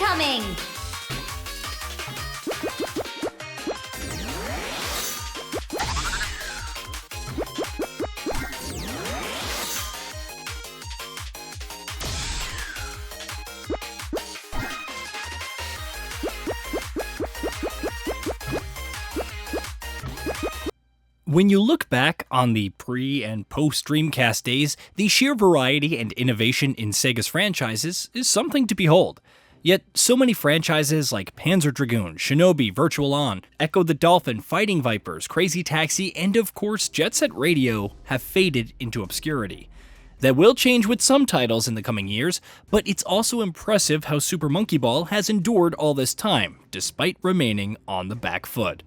Incoming! When you look back on the pre- and post-Dreamcast days, the sheer variety and innovation in Sega's franchises is something to behold. Yet, so many franchises like Panzer Dragoon, Shinobi, Virtual On, Echo the Dolphin, Fighting Vipers, Crazy Taxi, and of course Jet Set Radio have faded into obscurity. That will change with some titles in the coming years, but it's also impressive how Super Monkey Ball has endured all this time, despite remaining on the back foot.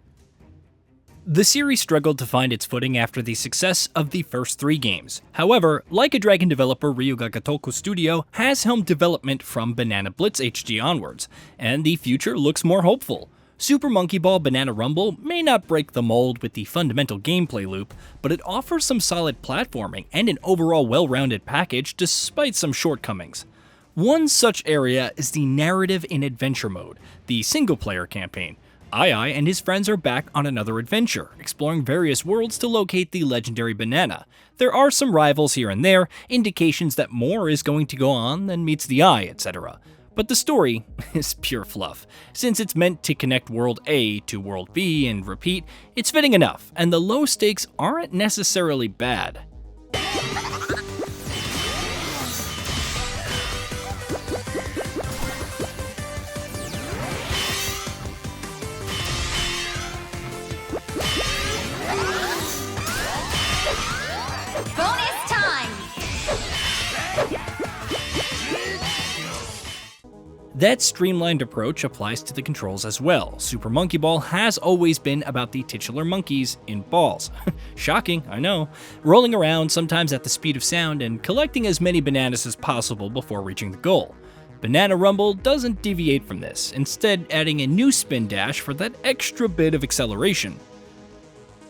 The series struggled to find its footing after the success of the first 3 games. However, Like a Dragon developer Ryuga Gotoku Studio has helmed development from Banana Blitz HD onwards, and the future looks more hopeful. Super Monkey Ball Banana Rumble may not break the mold with the fundamental gameplay loop, but it offers some solid platforming and an overall well-rounded package despite some shortcomings. One such area is the narrative in adventure mode, the single-player campaign. Ai and his friends are back on another adventure, exploring various worlds to locate the legendary banana. There are some rivals here and there, indications that more is going to go on than meets the eye, etc. But the story is pure fluff. Since it's meant to connect World A to World B and repeat, it's fitting enough, and the low stakes aren't necessarily bad. Bonus time! That streamlined approach applies to the controls as well. Super Monkey Ball has always been about the titular monkeys in balls. Shocking, I know. Rolling around, sometimes at the speed of sound, and collecting as many bananas as possible before reaching the goal. Banana Rumble doesn't deviate from this, instead adding a new spin dash for that extra bit of acceleration.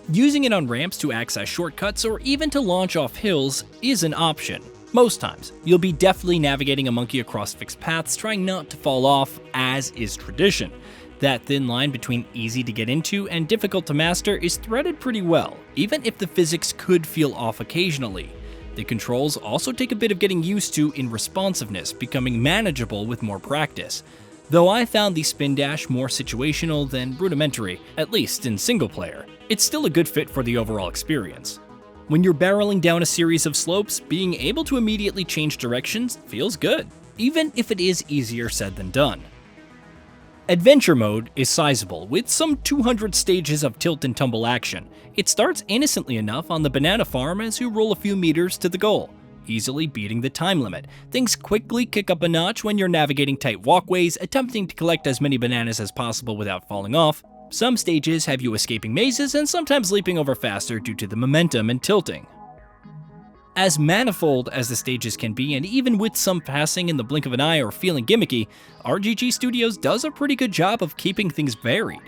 Using it on ramps to access shortcuts or even to launch off hills is an option. Most times, you'll be deftly navigating a monkey across fixed paths, trying not to fall off, as is tradition. That thin line between easy to get into and difficult to master is threaded pretty well, even if the physics could feel off occasionally. The controls also take a bit of getting used to in responsiveness, becoming manageable with more practice. Though I found the spin dash more situational than rudimentary, at least in single player, it's still a good fit for the overall experience. When you're barreling down a series of slopes, being able to immediately change directions feels good, even if it is easier said than done. Adventure mode is sizable, with some 200 stages of tilt and tumble action. It starts innocently enough on the banana farm as you roll a few meters to the goal, easily beating the time limit. Things quickly kick up a notch when you're navigating tight walkways, attempting to collect as many bananas as possible without falling off. Some stages have you escaping mazes and sometimes leaping over faster due to the momentum and tilting. As manifold as the stages can be, and even with some passing in the blink of an eye or feeling gimmicky, RGG Studios does a pretty good job of keeping things varied.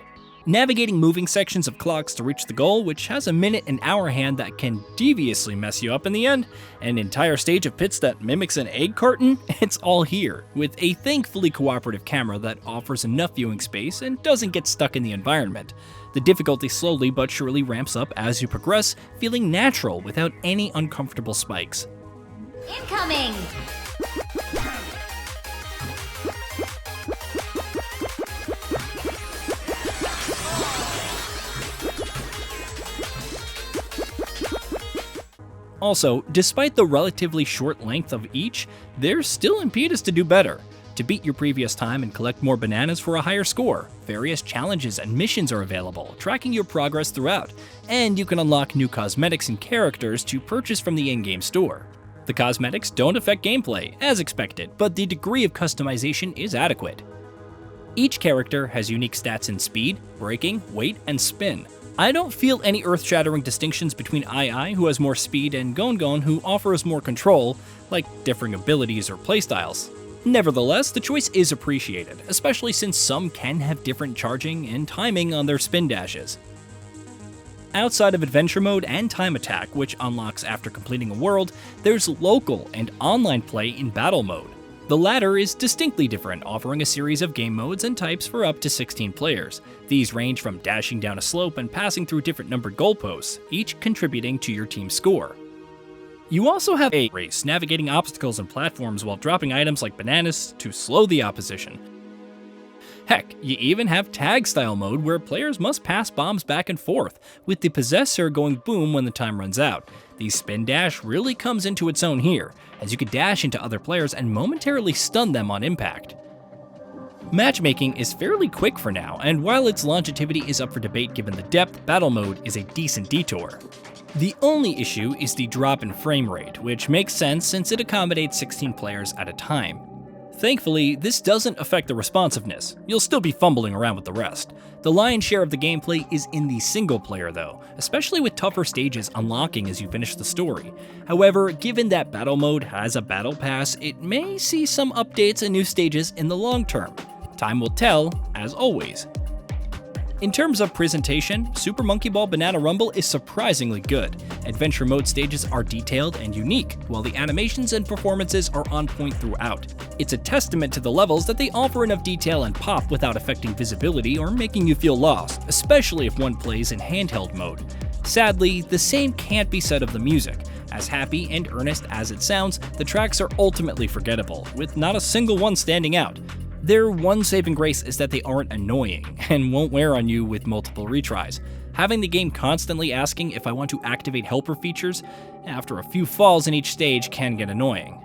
Navigating moving sections of clocks to reach the goal, which has a minute and hour hand that can deviously mess you up in the end, an entire stage of pits that mimics an egg carton, it's all here, with a thankfully cooperative camera that offers enough viewing space and doesn't get stuck in the environment. The difficulty slowly but surely ramps up as you progress, feeling natural without any uncomfortable spikes. Incoming! Also, despite the relatively short length of each, there's still impetus to do better. To beat your previous time and collect more bananas for a higher score, various challenges and missions are available, tracking your progress throughout, and you can unlock new cosmetics and characters to purchase from the in-game store. The cosmetics don't affect gameplay, as expected, but the degree of customization is adequate. Each character has unique stats in speed, braking, weight, and spin. I don't feel any earth-shattering distinctions between Ai, who has more speed, and Gon, who offers more control, like differing abilities or playstyles. Nevertheless, the choice is appreciated, especially since some can have different charging and timing on their spin dashes. Outside of adventure mode and time attack, which unlocks after completing a world, there's local and online play in battle mode. The latter is distinctly different, offering a series of game modes and types for up to 16 players. These range from dashing down a slope and passing through different numbered goalposts, each contributing to your team's score. You also have a race, navigating obstacles and platforms while dropping items like bananas to slow the opposition. Heck, you even have tag-style mode where players must pass bombs back and forth, with the possessor going boom when the time runs out. The spin dash really comes into its own here, as you could dash into other players and momentarily stun them on impact. Matchmaking is fairly quick for now, and while its longevity is up for debate given the depth, battle mode is a decent detour. The only issue is the drop in frame rate, which makes sense since it accommodates 16 players at a time. Thankfully, this doesn't affect the responsiveness. You'll still be fumbling around with the rest. The lion's share of the gameplay is in the single player though, especially with tougher stages unlocking as you finish the story. However, given that battle mode has a battle pass, it may see some updates and new stages in the long term. Time will tell, as always. In terms of presentation, Super Monkey Ball Banana Rumble is surprisingly good. Adventure mode stages are detailed and unique, while the animations and performances are on point throughout. It's a testament to the levels that they offer enough detail and pop without affecting visibility or making you feel lost, especially if one plays in handheld mode. Sadly, the same can't be said of the music. As happy and earnest as it sounds, the tracks are ultimately forgettable, with not a single one standing out. Their one saving grace is that they aren't annoying, and won't wear on you with multiple retries. Having the game constantly asking if I want to activate helper features after a few falls in each stage can get annoying.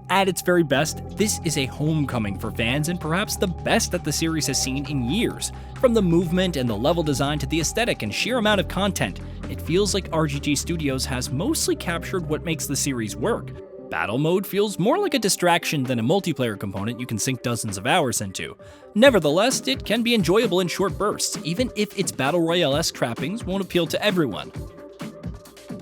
At its very best, this is a homecoming for fans and perhaps the best that the series has seen in years. From the movement and the level design to the aesthetic and sheer amount of content, it feels like RGG Studios has mostly captured what makes the series work. Battle mode feels more like a distraction than a multiplayer component you can sink dozens of hours into. Nevertheless, it can be enjoyable in short bursts, even if its Battle Royale-esque trappings won't appeal to everyone.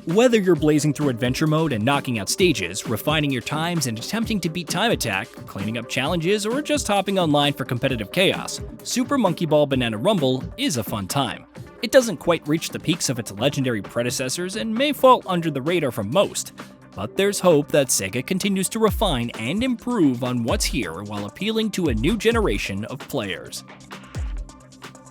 Whether you're blazing through adventure mode and knocking out stages, refining your times and attempting to beat time attack, cleaning up challenges, or just hopping online for competitive chaos, Super Monkey Ball Banana Rumble is a fun time. It doesn't quite reach the peaks of its legendary predecessors and may fall under the radar for most, but there's hope that Sega continues to refine and improve on what's here while appealing to a new generation of players.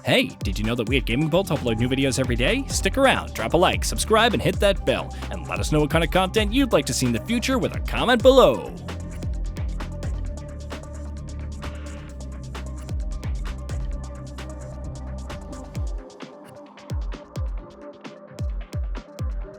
Hey, did you know that we at GamingBolt upload new videos every day? Stick around, drop a like, subscribe, and hit that bell, and let us know what kind of content you'd like to see in the future with a comment below.